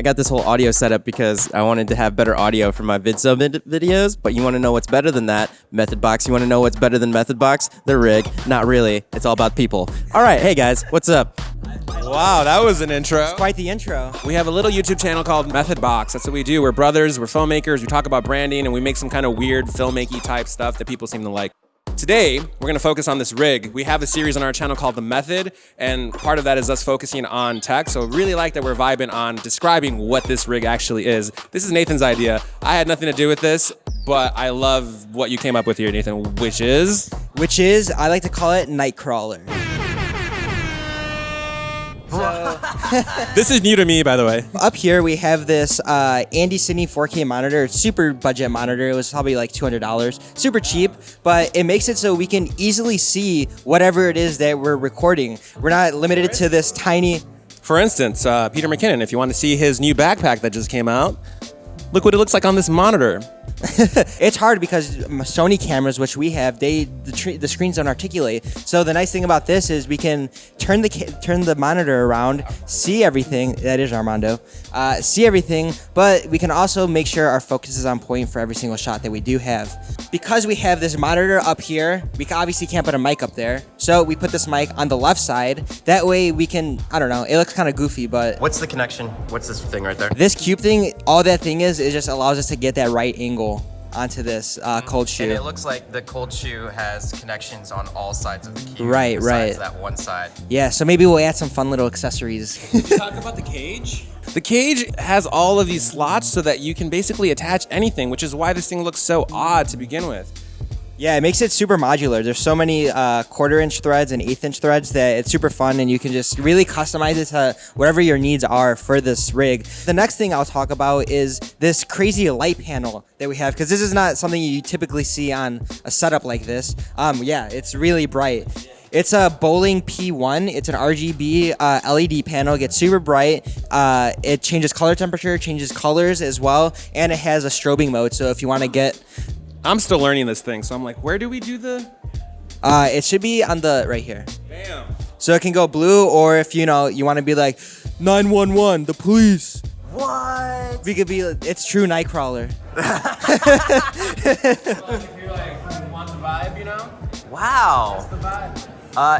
I got this whole audio setup because I wanted to have better audio for my VidSub videos, but you want to know what's better than that? MethodBox. You want to know what's better than MethodBox? The rig. Not really. It's all about people. All right, hey guys, what's up? Wow, that was an intro. Quite the intro. We have a little YouTube channel called MethodBox. That's what we do. We're brothers, we're filmmakers, we talk about branding, and we make some kind of weird filmmaking type stuff that people seem to like. Today, we're going to focus on this rig. We have a series on our channel called The Method, and part of that is us focusing on tech. So really like that we're vibing on describing what this rig actually is. This is Nathan's idea. I had nothing to do with this, but I love what you came up with here, Nathan, which is, I like to call it Nightcrawler. So, this is new to me, by the way. up here we have this Andy Sydney 4K monitor. It's super budget monitor. It was probably like $200. Super cheap, but it makes it so we can easily see whatever it is that we're recording. We're not limited to this tiny... For instance, Peter McKinnon, if you want to see his new backpack that just came out, look what it looks like on this monitor. It's hard because Sony cameras, which we have, the screens don't articulate. So the nice thing about this is we can turn the monitor around, see everything. That is Armando. See everything, but we can also make sure our focus is on point for every single shot that we do have. Because we have this monitor up here, we obviously can't put a mic up there. So we put this mic on the left side. That way we can, I don't know, it looks kind of goofy, but... What's the connection? What's this thing right there? This cube thing, all that thing is, it just allows us to get that right angle onto this cold shoe. And it looks like the cold shoe has connections on all sides of the cube. Right. Besides that one side. Yeah, so maybe we'll add some fun little accessories. Did you talk about the cage? The cage has all of these slots so that you can basically attach anything, which is why this thing looks so odd to begin with. Yeah, it makes it super modular. There's so many quarter-inch threads and eighth-inch threads that it's super fun, and you can just really customize it to whatever your needs are for this rig. The next thing I'll talk about is this crazy light panel that we have, because this is not something you typically see on a setup like this. Yeah, it's really bright. It's a Bowling P1. It's an RGB LED panel. It gets super bright. It changes color temperature, changes colors as well, and it has a strobing mode. So if you want to get... I'm still learning this thing, so I'm like, where do we do the... It should be on the right here. Bam. So it can go blue, or if you want to be like 911, the police. What? We could be. It's true Nightcrawler. If you're like, want the vibe, you know? Wow. That's the vibe.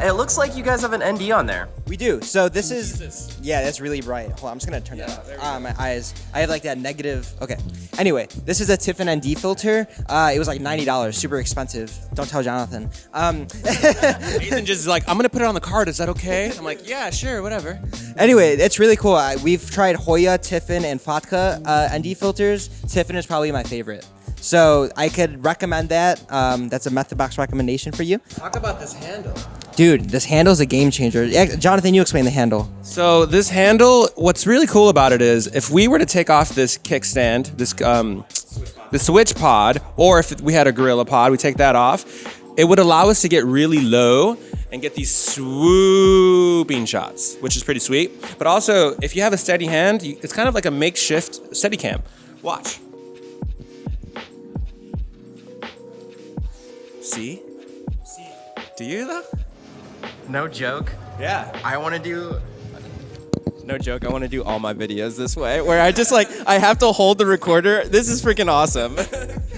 It looks like you guys have an ND on there. We do. So this Jesus. is. Yeah, that's really bright. Hold on, I'm just gonna turn it there we off. My eyes. I have like that negative. Okay. Anyway, this is a Tiffin ND filter. It was like $90. Super expensive. Don't tell Jonathan. Nathan just is like, I'm gonna put it on the card. Is that okay? I'm like, yeah, sure, whatever. Anyway, it's really cool. We've tried Hoya, Tiffin, and Fatka ND filters. Tiffin is probably my favorite. So I could recommend that. That's a MethodBox recommendation for you. Talk about this handle. Dude, this handle's a game changer. Yeah, Jonathan, you explain the handle. So this handle, what's really cool about it is if we were to take off this kickstand, the switch pod, or if we had a Gorilla pod, we take that off, it would allow us to get really low and get these swooping shots, which is pretty sweet. But also, if you have a steady hand, it's kind of like a makeshift Steadicam. Watch. See? Do you though? No joke. Yeah. I want to do... No joke, I want to do all my videos this way, where I just I have to hold the recorder. This is freaking awesome.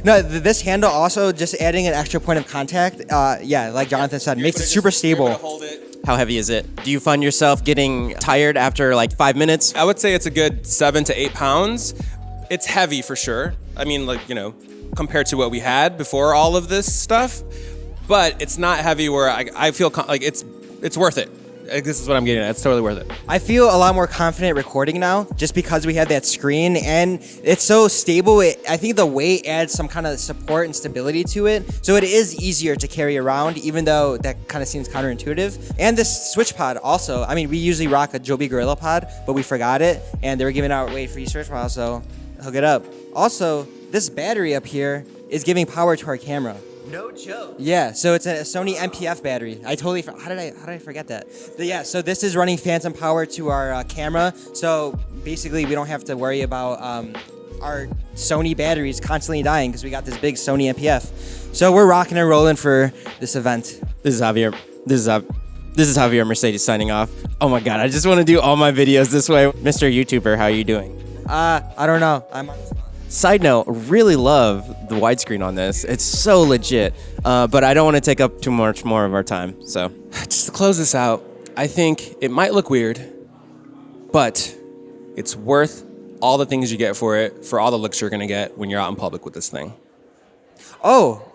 No, this handle also, just adding an extra point of contact, yeah, like Jonathan said, makes it super stable. Hold it. How heavy is it? Do you find yourself getting tired after like 5 minutes? I would say it's a good 7 to 8 pounds. It's heavy for sure. I mean, like, compared to what we had before all of this stuff, but it's not heavy where I feel like it's worth it. This is what I'm getting at. It's totally worth it. I feel a lot more confident recording now just because we have that screen and it's so stable. I think the weight adds some kind of support and stability to it. So it is easier to carry around, even though that kind of seems counterintuitive. And this switch pod also, I mean, we usually rock a Joby Gorilla pod, but we forgot it and they were giving out away free switch pods, so hook it up. Also, this battery up here is giving power to our camera. No joke. Yeah, so it's a Sony MPF battery. I totally how did I forget that? But yeah, so this is running phantom power to our camera. So basically, we don't have to worry about our Sony batteries constantly dying because we got this big Sony MPF. So we're rocking and rolling for this event. This is Javier. This is Javier Mercedes signing off. Oh my God, I just want to do all my videos this way. Mr. YouTuber, how are you doing? I don't know. I'm on the spot. Side note, really love the widescreen on this. It's so legit. But I don't want to take up too much more of our time. So Just to close this out, I think it might look weird, but it's worth all the things you get for it, for all the looks you're gonna get when you're out in public with this thing. Oh,